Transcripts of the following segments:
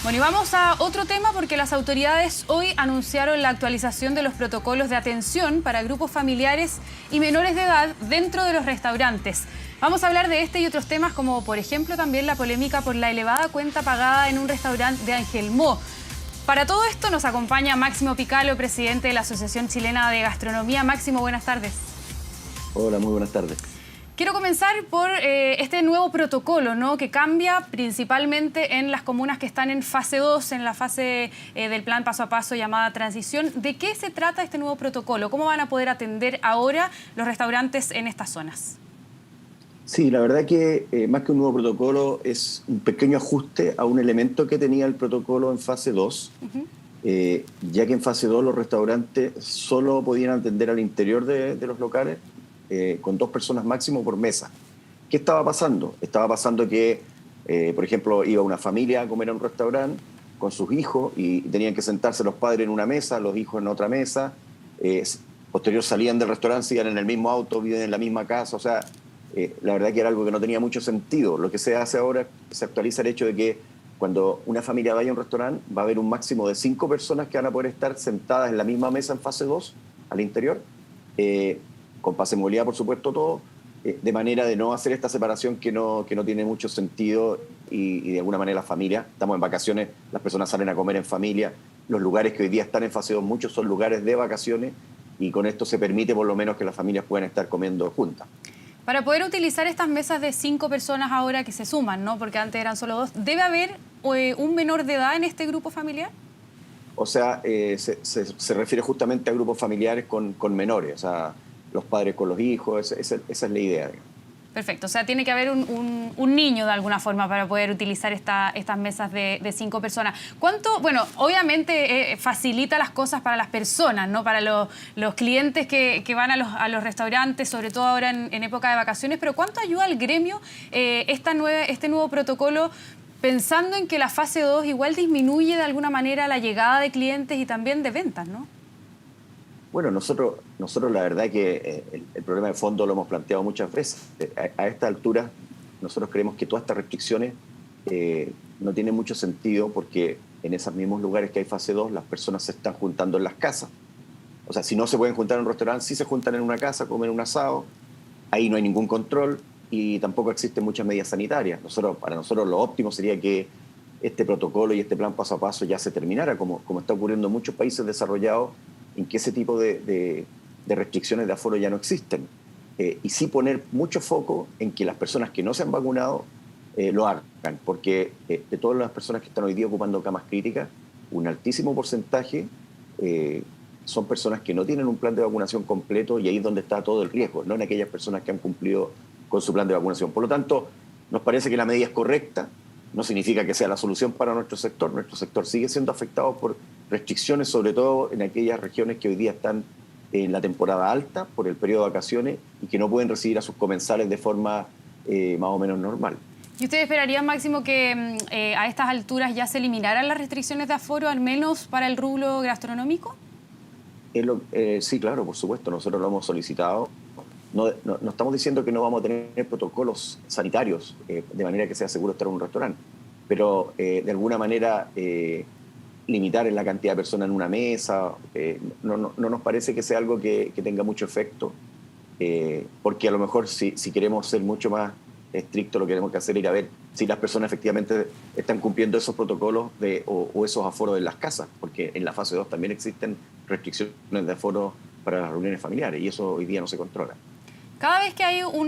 Bueno, y vamos a otro tema porque las autoridades hoy anunciaron la actualización de los protocolos de atención para grupos familiares y menores de edad dentro de los restaurantes. Vamos a hablar de este y otros temas como, por ejemplo, también la polémica por la elevada cuenta pagada en un restaurante de Angelmó. Para todo esto nos acompaña Máximo Picalo, presidente de la Asociación Chilena de Gastronomía. Máximo, buenas tardes. Hola, muy buenas tardes. Quiero comenzar por este nuevo protocolo, ¿no?, que cambia principalmente en las comunas que están en fase 2, en la fase del plan paso a paso llamada transición. ¿De qué se trata este nuevo protocolo? ¿Cómo van a poder atender ahora los restaurantes en estas zonas? Sí, la verdad que más que un nuevo protocolo es un pequeño ajuste a un elemento que tenía el protocolo en fase 2, ya que en fase 2 los restaurantes solo podían atender al interior de los locales con 2 personas máximo por mesa. ¿Qué estaba pasando? Estaba pasando que, por ejemplo, iba una familia a comer a un restaurante con sus hijos y tenían que sentarse los padres en una mesa, los hijos en otra mesa. Posterior salían del restaurante, siguen en el mismo auto, viven en la misma casa. O sea, la verdad que era algo que no tenía mucho sentido. Lo que se hace ahora, se actualiza el hecho de que cuando una familia vaya a un restaurante va a haber un máximo de 5 personas que van a poder estar sentadas en la misma mesa en fase 2 al interior, con pase de movilidad, por supuesto, todo, de manera de no hacer esta separación que no tiene mucho sentido y de alguna manera la familia, estamos en vacaciones, las personas salen a comer en familia, los lugares que hoy día están en fase 2, muchos son lugares de vacaciones y con esto se permite por lo menos que las familias puedan estar comiendo juntas. Para poder utilizar estas mesas de 5 personas ahora que se suman, ¿no?, porque antes eran solo 2, ¿debe haber un menor de edad en este grupo familiar? O sea, se refiere justamente a grupos familiares con menores, o sea, los padres con los hijos, esa es la idea. Perfecto, o sea, tiene que haber un niño de alguna forma para poder utilizar estas mesas de 5 personas. ¿Cuánto? Bueno, obviamente facilita las cosas para las personas, ¿no?, para los clientes que van a los restaurantes, sobre todo ahora en época de vacaciones, pero ¿cuánto ayuda al gremio este nuevo protocolo, pensando en que la fase 2 igual disminuye de alguna manera la llegada de clientes y también de ventas, ¿no? Bueno, nosotros la verdad que el problema de fondo lo hemos planteado muchas veces. A esta altura, nosotros creemos que todas estas restricciones no tienen mucho sentido porque en esos mismos lugares que hay fase 2, las personas se están juntando en las casas. O sea, si no se pueden juntar en un restaurante, sí se juntan en una casa, comen un asado, ahí no hay ningún control y tampoco existen muchas medidas sanitarias. Para nosotros lo óptimo sería que este protocolo y este plan paso a paso ya se terminara, como está ocurriendo en muchos países desarrollados, en que ese tipo de restricciones de aforo ya no existen. Y sí poner mucho foco en que las personas que no se han vacunado lo hagan, porque de todas las personas que están hoy día ocupando camas críticas, un altísimo porcentaje son personas que no tienen un plan de vacunación completo y ahí es donde está todo el riesgo, no en aquellas personas que han cumplido con su plan de vacunación. Por lo tanto, nos parece que la medida es correcta, no significa que sea la solución para nuestro sector sigue siendo afectado por restricciones, sobre todo en aquellas regiones que hoy día están en la temporada alta por el periodo de vacaciones y que no pueden recibir a sus comensales de forma más o menos normal. ¿Y ustedes esperarían, Máximo, que a estas alturas ya se eliminaran las restricciones de aforo, al menos para el rubro gastronómico? Sí, claro, por supuesto, nosotros lo hemos solicitado. No estamos diciendo que no vamos a tener protocolos sanitarios de manera que sea seguro estar en un restaurante, pero de alguna manera limitar en la cantidad de personas en una mesa no nos parece que sea algo que tenga mucho efecto, porque a lo mejor si queremos ser mucho más estrictos, lo que tenemos que hacer es ir a ver si las personas efectivamente están cumpliendo esos protocolos o esos aforos en las casas, porque en la fase 2 también existen restricciones de aforo para las reuniones familiares y eso hoy día no se controla. Cada vez que hay un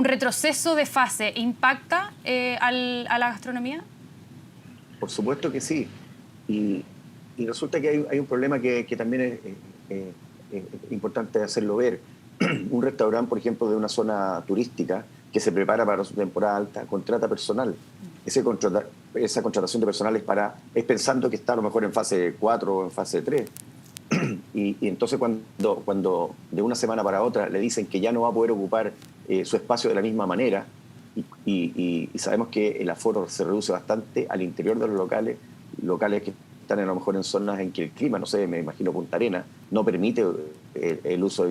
retroceso de fase, ¿impacta a la gastronomía? Por supuesto que sí. Y resulta que hay un problema que también es importante hacerlo ver. Un restaurante, por ejemplo, de una zona turística que se prepara para su temporada alta, contrata personal. Esa contratación de personal es pensando que está a lo mejor en fase 4 o en fase 3. Y entonces cuando de una semana para otra le dicen que ya no va a poder ocupar su espacio de la misma manera y sabemos que el aforo se reduce bastante al interior de los locales que están a lo mejor en zonas en que el clima, no sé, me imagino Punta Arenas, no permite el uso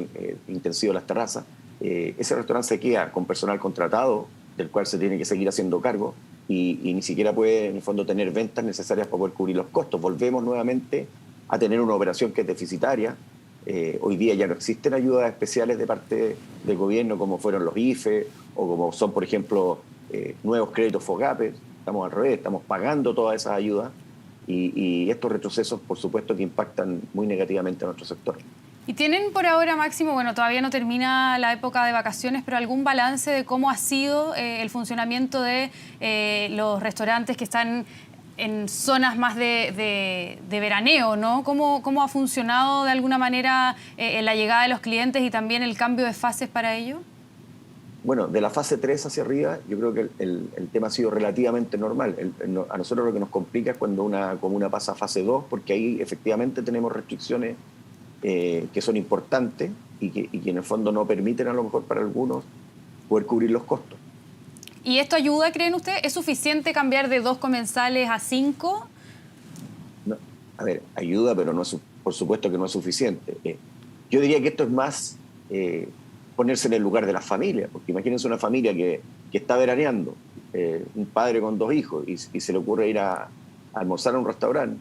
intensivo de las terrazas. Ese restaurante se queda con personal contratado, del cual se tiene que seguir haciendo cargo, y ni siquiera puede, en el fondo, tener ventas necesarias para poder cubrir los costos. Volvemos nuevamente a tener una operación que es deficitaria. Hoy día ya no existen ayudas especiales de parte del gobierno como fueron los IFE o como son, por ejemplo, nuevos créditos FOGAPE. Estamos al revés, estamos pagando todas esas ayudas y estos retrocesos, por supuesto, que impactan muy negativamente a nuestro sector. ¿Y tienen por ahora, Máximo, bueno, todavía no termina la época de vacaciones, pero algún balance de cómo ha sido el funcionamiento de los restaurantes que están en zonas más de veraneo, ¿no? ¿Cómo ha funcionado de alguna manera la llegada de los clientes y también el cambio de fases para ello? Bueno, de la fase 3 hacia arriba, yo creo que el tema ha sido relativamente normal. A nosotros lo que nos complica es cuando una comuna pasa a fase 2, porque ahí efectivamente tenemos restricciones que son importantes y que en el fondo no permiten a lo mejor para algunos poder cubrir los costos. ¿Y esto ayuda, creen ustedes? ¿Es suficiente cambiar de 2 comensales a 5? No, a ver, ayuda, pero no es, por supuesto que no es suficiente. Yo diría que esto es más ponerse en el lugar de las familias, porque imagínense una familia que está veraneando, un padre con 2 hijos, y se le ocurre ir a almorzar a un restaurante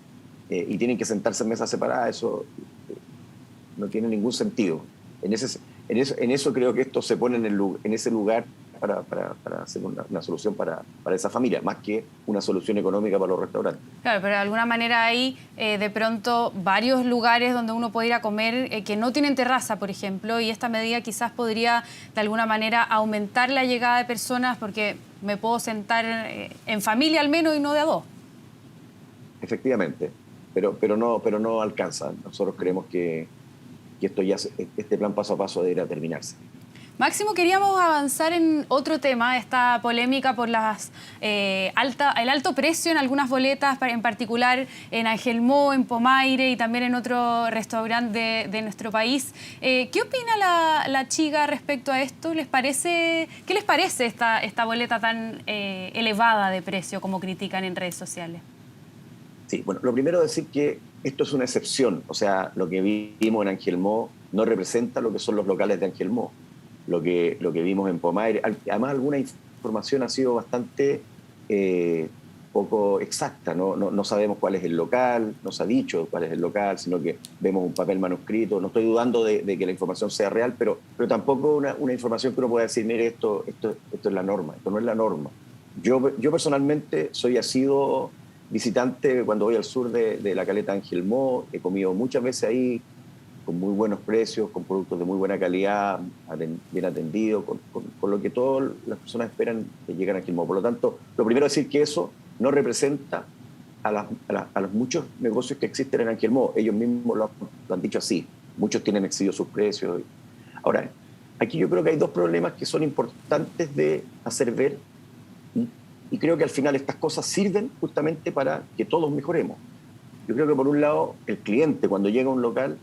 y tienen que sentarse en mesas separadas. Eso no tiene ningún sentido. En eso creo que esto se pone en ese lugar para hacer una solución para esa familia, más que una solución económica para los restaurantes. Claro, pero de alguna manera hay de pronto varios lugares donde uno puede ir a comer que no tienen terraza, por ejemplo, y esta medida quizás podría de alguna manera aumentar la llegada de personas porque me puedo sentar en familia al menos y no de a 2. Efectivamente, pero no alcanza. Nosotros creemos que este plan paso a paso debería terminarse. Máximo, queríamos avanzar en otro tema, esta polémica por el alto precio en algunas boletas, en particular en Angelmó, en Pomaire y también en otro restaurante de nuestro país. ¿Qué opina la chica respecto a esto? ¿Qué les parece esta boleta tan elevada de precio como critican en redes sociales? Sí, bueno, lo primero es decir que esto es una excepción. O sea, lo que vimos en Angelmó no representa lo que son los locales de Angelmó. Lo que vimos en Pomaire. Además, alguna información ha sido bastante poco exacta. No sabemos cuál es el local, no se ha dicho cuál es el local, sino que vemos un papel manuscrito. No estoy dudando de que la información sea real, pero tampoco una información que uno pueda decir, mire, esto es la norma. Esto no es la norma. Yo personalmente soy asiduo visitante cuando voy al sur de la Caleta Angelmó. He comido muchas veces ahí con muy buenos precios, con productos de muy buena calidad, bien atendidos, con lo que todas las personas esperan que lleguen a Angelmó. Por lo tanto, lo primero es decir que eso no representa a los muchos negocios que existen en Angelmó. Ellos mismos lo han dicho así. Muchos tienen excedido sus precios. Ahora, aquí yo creo que hay 2 problemas que son importantes de hacer ver y creo que al final estas cosas sirven justamente para que todos mejoremos. Yo creo que por un lado el cliente cuando llega a un local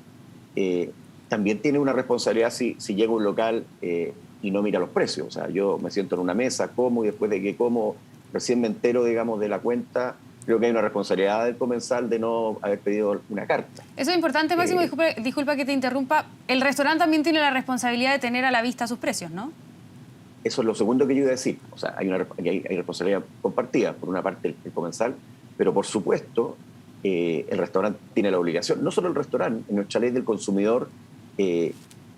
también tiene una responsabilidad si llega a un local y no mira los precios. O sea, yo me siento en una mesa, como y después de que como recién me entero, digamos, de la cuenta. Creo que hay una responsabilidad del comensal de no haber pedido una carta. Eso es importante, Máximo, disculpa que te interrumpa. El restaurante también tiene la responsabilidad de tener a la vista sus precios, ¿no? Eso es lo segundo que yo iba a decir. O sea, hay responsabilidad compartida, por una parte el comensal, pero por supuesto el restaurante tiene la obligación, no solo el restaurante, en nuestra ley del consumidor,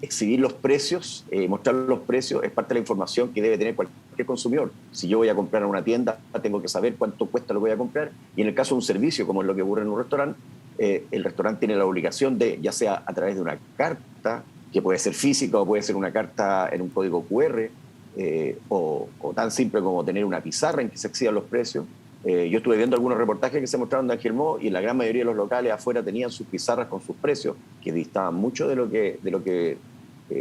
exhibir los precios, mostrar los precios, es parte de la información que debe tener cualquier consumidor. Si yo voy a comprar a una tienda, tengo que saber cuánto cuesta lo que voy a comprar, y en el caso de un servicio, como es lo que ocurre en un restaurante, el restaurante tiene la obligación de, ya sea a través de una carta, que puede ser física o puede ser una carta en un código QR, o tan simple como tener una pizarra en que se exhiban los precios. Yo estuve viendo algunos reportajes que se mostraron de Angelmó y en la gran mayoría de los locales afuera tenían sus pizarras con sus precios, que distaban mucho de lo que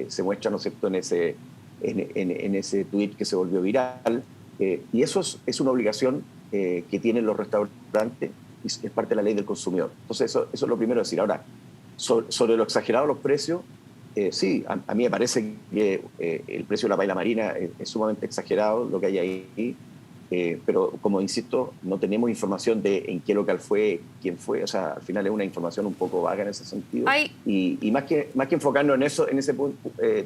se muestra, ¿no es cierto?, en ese tuit que se volvió viral. Y eso es una obligación que tienen los restaurantes y es parte de la ley del consumidor. Entonces eso es lo primero a decir. Ahora, sobre lo exagerado de los precios, sí, a mí me parece que el precio de la paella marina es sumamente exagerado lo que hay ahí. Pero como insisto, no tenemos información de en qué local fue, quién fue. O sea, al final es una información un poco vaga en ese sentido. Y más que enfocarnos en ese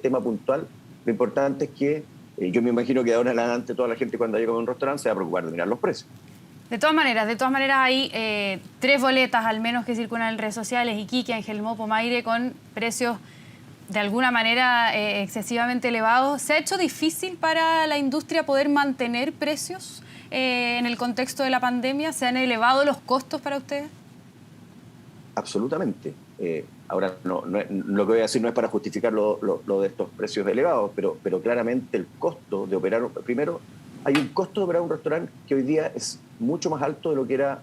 tema puntual, lo importante es que yo me imagino que de ahora en adelante toda la gente cuando llega a un restaurante se va a preocupar de mirar los precios. De todas maneras hay 3 boletas al menos que circulan en redes sociales, Iquique, Angelmó, Maire, con precios de alguna manera excesivamente elevados. ¿Se ha hecho difícil para la industria poder mantener precios en el contexto de la pandemia? ¿Se han elevado los costos para ustedes? Absolutamente. Ahora, lo que voy a decir no es para justificar lo de estos precios elevados, pero claramente el costo de operar, primero, hay un costo de operar un restaurante que hoy día es mucho más alto de lo que era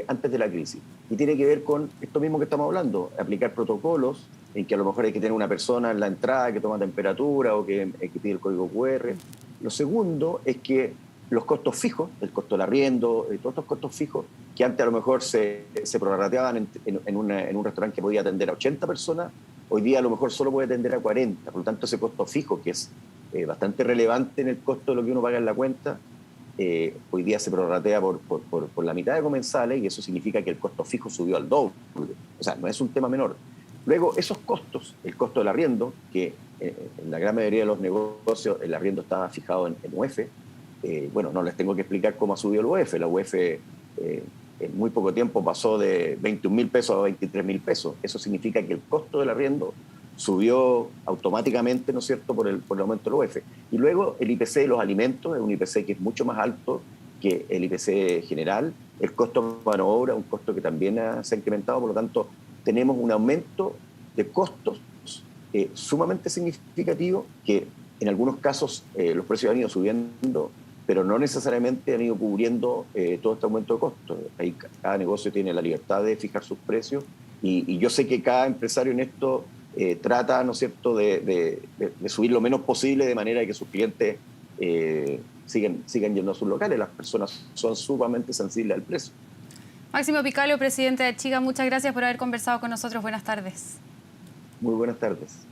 antes de la crisis. Y tiene que ver con esto mismo que estamos hablando, aplicar protocolos en que a lo mejor hay que tener una persona en la entrada que toma temperatura o que pide el código QR. Lo segundo es que los costos fijos, el costo del arriendo, todos estos costos fijos, que antes a lo mejor se prorrateaban en un restaurante que podía atender a 80 personas, hoy día a lo mejor solo puede atender a 40. Por lo tanto, ese costo fijo, que es bastante relevante en el costo de lo que uno paga en la cuenta, hoy día se prorratea por la mitad de comensales, y eso significa que el costo fijo subió al doble. O sea, no es un tema menor. Luego, esos costos, el costo del arriendo, que en la gran mayoría de los negocios el arriendo estaba fijado en UF. Bueno, no les tengo que explicar cómo ha subido el UF. La UF en muy poco tiempo pasó de 21.000 pesos a 23.000 pesos. Eso significa que el costo del arriendo subió automáticamente, ¿no es cierto?, por el aumento del UF. Y luego el IPC de los alimentos es un IPC que es mucho más alto que el IPC general. El costo de mano de obra, un costo que también se ha incrementado, por lo tanto, tenemos un aumento de costos sumamente significativo, que en algunos casos los precios han ido subiendo, pero no necesariamente han ido cubriendo todo este aumento de costos. Ahí cada negocio tiene la libertad de fijar sus precios, y yo sé que cada empresario en esto trata, ¿no es cierto?, de subir lo menos posible, de manera que sus clientes sigan yendo a sus locales. Las personas son sumamente sensibles al precio. Máximo Picalio, presidente de Chiga, muchas gracias por haber conversado con nosotros. Buenas tardes. Muy buenas tardes.